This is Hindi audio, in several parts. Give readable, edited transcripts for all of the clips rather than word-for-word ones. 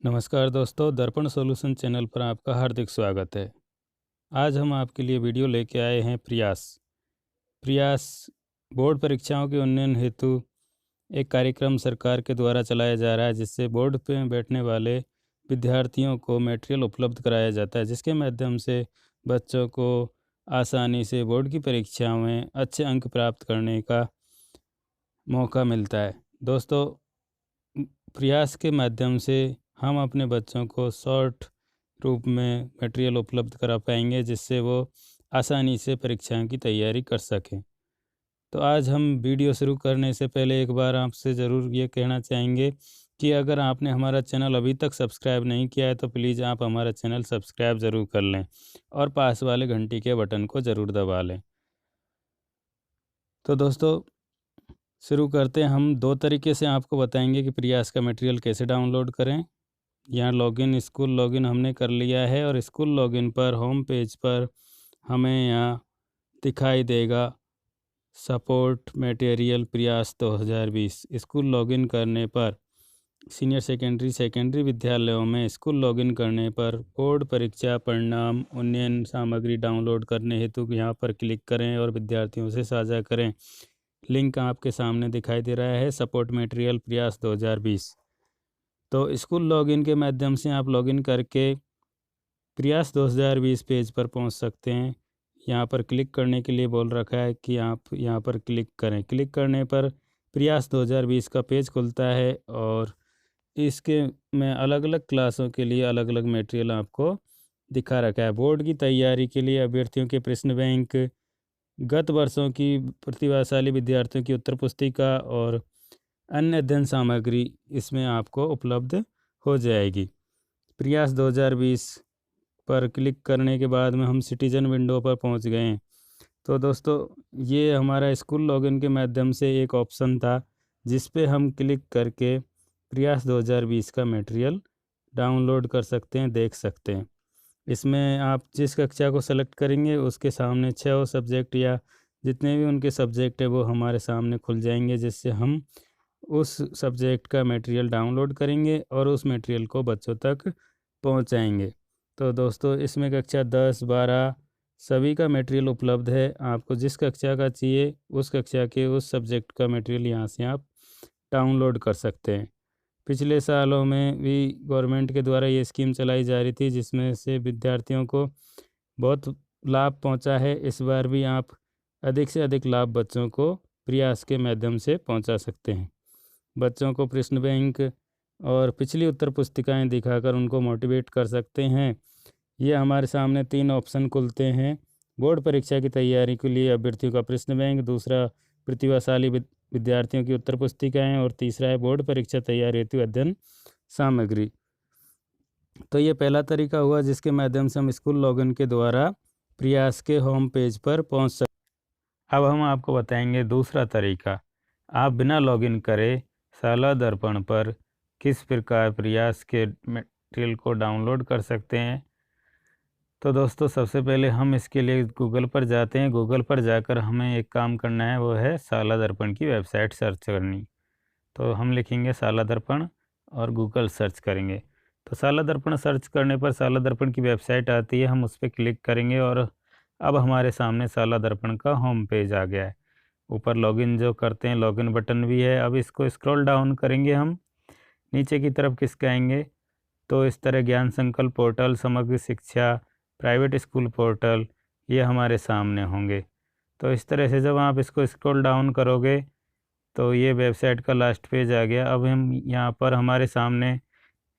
नमस्कार दोस्तों, दर्पण सॉल्यूशन चैनल पर आपका हार्दिक स्वागत है। आज हम आपके लिए वीडियो लेके आए हैं प्रयास बोर्ड परीक्षाओं के उन्नयन हेतु एक कार्यक्रम सरकार के द्वारा चलाया जा रहा है, जिससे बोर्ड पे बैठने वाले विद्यार्थियों को मटेरियल उपलब्ध कराया जाता है, जिसके माध्यम से बच्चों को आसानी से बोर्ड की परीक्षाओं में अच्छे अंक प्राप्त करने का मौका मिलता है। दोस्तों, प्रयास के माध्यम से हम अपने बच्चों को शॉर्ट रूप में मटेरियल उपलब्ध करा पाएंगे, जिससे वो आसानी से परीक्षाओं की तैयारी कर सकें। तो आज हम वीडियो शुरू करने से पहले एक बार आपसे ज़रूर ये कहना चाहेंगे कि अगर आपने हमारा चैनल अभी तक सब्सक्राइब नहीं किया है तो प्लीज़ आप हमारा चैनल सब्सक्राइब ज़रूर कर लें और पास वाले घंटी के बटन को ज़रूर दबा लें। तो दोस्तों, शुरू करते हैं। हम दो तरीके से आपको बताएंगे कि प्रयास का मटेरियल कैसे डाउनलोड करें। यहाँ लॉगिन स्कूल लॉगिन हमने कर लिया है और स्कूल लॉगिन पर होम पेज पर हमें यहाँ दिखाई देगा सपोर्ट मटेरियल प्रयास 2020। स्कूल लॉगिन करने पर सीनियर सेकेंडरी विद्यालयों में स्कूल लॉगिन करने पर बोर्ड परीक्षा परिणाम उन्नयन सामग्री डाउनलोड करने हेतु यहाँ पर क्लिक करें और विद्यार्थियों से साझा करें। लिंक आपके सामने दिखाई दे रहा है, सपोर्ट मटेरियल प्रयास 2020। तो स्कूल लॉगिन के माध्यम से आप लॉगिन करके प्रयास 2020 पेज पर पहुंच सकते हैं। यहाँ पर क्लिक करने के लिए बोल रखा है कि आप यहाँ पर क्लिक करें। क्लिक करने पर प्रयास 2020 का पेज खुलता है और इसके में अलग अलग क्लासों के लिए अलग अलग मटेरियल आपको दिखा रखा है। बोर्ड की तैयारी के लिए अभ्यर्थियों के प्रश्न बैंक, गत वर्षों की प्रतिभाशाली विद्यार्थियों की उत्तर पुस्तिका और अन्य अध्ययन सामग्री इसमें आपको उपलब्ध हो जाएगी। प्रयास 2020 पर क्लिक करने के बाद में हम सिटीजन विंडो पर पहुंच गए हैं। तो दोस्तों, ये हमारा स्कूल लॉगिन के माध्यम से एक ऑप्शन था जिस पे हम क्लिक करके प्रयास 2020 का मटेरियल डाउनलोड कर सकते हैं, देख सकते हैं। इसमें आप जिस कक्षा को सेलेक्ट करेंगे उसके सामने 6 सब्जेक्ट या जितने भी उनके सब्जेक्ट है वो हमारे सामने खुल जाएंगे, जिससे हम उस सब्जेक्ट का मटेरियल डाउनलोड करेंगे और उस मटेरियल को बच्चों तक पहुंचाएंगे। तो दोस्तों, इसमें कक्षा 10, 12 सभी का मटेरियल उपलब्ध है। आपको जिस कक्षा का चाहिए उस कक्षा के उस सब्जेक्ट का मटेरियल यहाँ से आप डाउनलोड कर सकते हैं। पिछले सालों में भी गवर्नमेंट के द्वारा ये स्कीम चलाई जा रही थी, जिसमें से विद्यार्थियों को बहुत लाभ पहुंचा है। इस बार भी आप अधिक से अधिक लाभ बच्चों को प्रयास के माध्यम से पहुंचा सकते हैं। बच्चों को प्रश्न बैंक और पिछली उत्तर पुस्तिकाएं दिखाकर उनको मोटिवेट कर सकते हैं। ये हमारे सामने 3 ऑप्शन खुलते हैं। बोर्ड परीक्षा की तैयारी के लिए अभ्यर्थियों का प्रश्न बैंक, दूसरा प्रतिभाशाली विद्यार्थियों की उत्तर पुस्तिकाएं और तीसरा है बोर्ड परीक्षा तैयारी हेतु अध्ययन सामग्री। तो ये पहला तरीका हुआ जिसके माध्यम से हम स्कूल लॉगिन के द्वारा प्रयास के होम पेज पर पहुंच सकते। अब हम आपको बताएंगे दूसरा तरीका। आप बिना लॉगिन करे शाला दर्पण पर किस प्रकार प्रयास के मटेरियल को डाउनलोड कर सकते हैं। तो दोस्तों, सबसे पहले हम इसके लिए गूगल पर जाते हैं। गूगल पर जाकर हमें एक काम करना है, वो है शाला दर्पण की वेबसाइट सर्च करनी। तो हम लिखेंगे शाला दर्पण और गूगल सर्च करेंगे। तो शाला दर्पण सर्च करने पर शाला दर्पण की वेबसाइट आती है, हम उस पर क्लिक करेंगे और अब हमारे सामने शाला दर्पण का होम पेज आ गया है। ऊपर लॉगिन जो करते हैं लॉगिन बटन भी है। अब इसको स्क्रॉल डाउन करेंगे, हम नीचे की तरफ खिसकाएंगे तो इस तरह ज्ञान संकल्प पोर्टल, समग्र शिक्षा, प्राइवेट स्कूल पोर्टल ये हमारे सामने होंगे। तो इस तरह से जब आप इसको स्क्रॉल डाउन करोगे तो ये वेबसाइट का लास्ट पेज आ गया। अब हम यहाँ पर हमारे सामने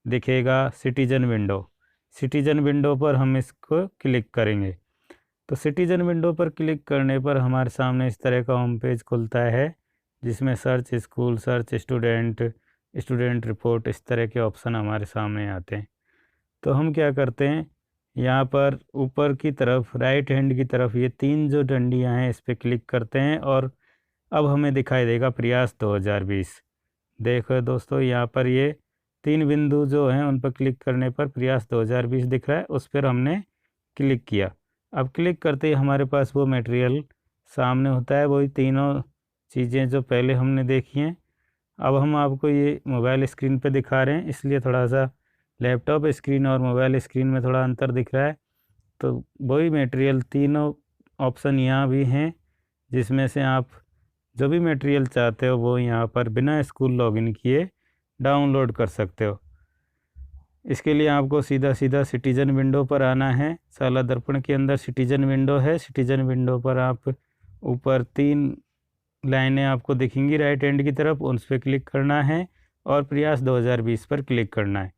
दिखेगा सिटीजन विंडो। सिटीजन विंडो पर हम इसको क्लिक करेंगे। तो सिटीजन विंडो पर क्लिक करने पर हमारे सामने इस तरह का होम पेज खुलता है, जिसमें search school, search student, student report इस तरह के ऑप्शन हमारे सामने आते हैं। तो हम क्या करते हैं, यहाँ पर ऊपर की तरफ राइट हैंड की तरफ ये 3 जो डंडियाँ हैं इस पर क्लिक करते हैं और अब हमें दिखाई देगा प्रयास 2020। देखो दोस्तों, यहाँ पर ये 3 बिंदु जो हैं उन पर क्लिक करने पर प्रयास 2020 दिख रहा है, उस पर हमने क्लिक किया। अब क्लिक करते ही हमारे पास वो मटेरियल सामने होता है, वही तीनों चीज़ें जो पहले हमने देखी हैं। अब हम आपको ये मोबाइल स्क्रीन पे दिखा रहे हैं, इसलिए थोड़ा सा लैपटॉप स्क्रीन और मोबाइल स्क्रीन में थोड़ा अंतर दिख रहा है। तो वही मटेरियल तीनों ऑप्शन यहाँ भी हैं, जिसमें से आप जो भी मटेरियल चाहते हो वो यहाँ पर बिना स्कूल लॉगिन किए डाउनलोड कर सकते हो। इसके लिए आपको सीधा सिटीजन विंडो पर आना है। शाला दर्पण के अंदर सिटीजन विंडो है। सिटीजन विंडो पर आप ऊपर 3 लाइनें आपको दिखेंगी राइट हैंड की तरफ, उन पर क्लिक करना है और प्रयास 2020 पर क्लिक करना है।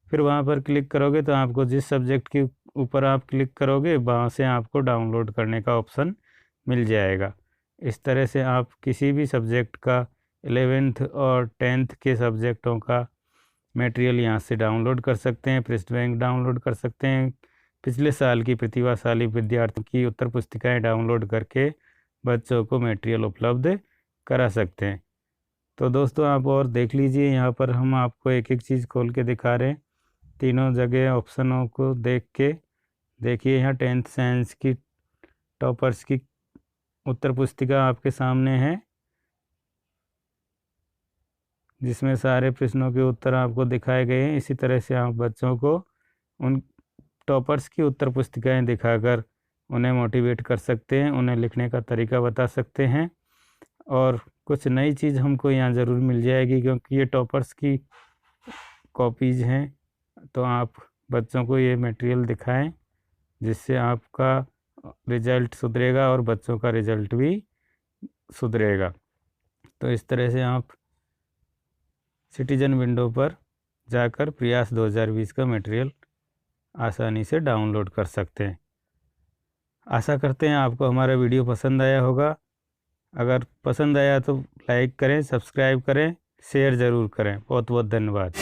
फिर वहाँ पर क्लिक करोगे तो आपको जिस सब्जेक्ट के ऊपर आप क्लिक करोगे वहाँ से आपको डाउनलोड करने का ऑप्शन मिल जाएगा। इस तरह से आप किसी भी सब्जेक्ट का 11th और 10th के सब्जेक्टों का मटेरियल यहाँ से डाउनलोड कर सकते हैं। पृष्ठ बैंक डाउनलोड कर सकते हैं। पिछले साल की प्रतिभाशाली विद्यार्थियों की उत्तर पुस्तिकाएँ डाउनलोड करके बच्चों को मटेरियल उपलब्ध करा सकते हैं। तो दोस्तों आप और देख लीजिए, यहाँ पर हम आपको एक एक चीज़ खोल के दिखा रहे हैं। तीनों जगह ऑप्शनों को देख के देखिए, यहाँ 10th साइंस की टॉपर्स की उत्तर पुस्तिका आपके सामने है, जिसमें सारे प्रश्नों के उत्तर आपको दिखाए गए हैं। इसी तरह से आप बच्चों को उन टॉपर्स की उत्तर पुस्तिकाएं दिखाकर उन्हें मोटिवेट कर सकते हैं, उन्हें लिखने का तरीका बता सकते हैं। और कुछ नई चीज़ हमको यहाँ ज़रूर मिल जाएगी, क्योंकि ये टॉपर्स की कॉपीज़ हैं। तो आप बच्चों को ये मटेरियल दिखाएं, जिससे आपका रिज़ल्ट सुधरेगा और बच्चों का रिज़ल्ट भी सुधरेगा। तो इस तरह से आप सिटीजन विंडो पर जाकर प्रयास 2020 का मटेरियल आसानी से डाउनलोड कर सकते हैं। आशा करते हैं आपको हमारा वीडियो पसंद आया होगा। अगर पसंद आया तो लाइक करें, सब्सक्राइब करें, शेयर ज़रूर करें। बहुत बहुत धन्यवाद।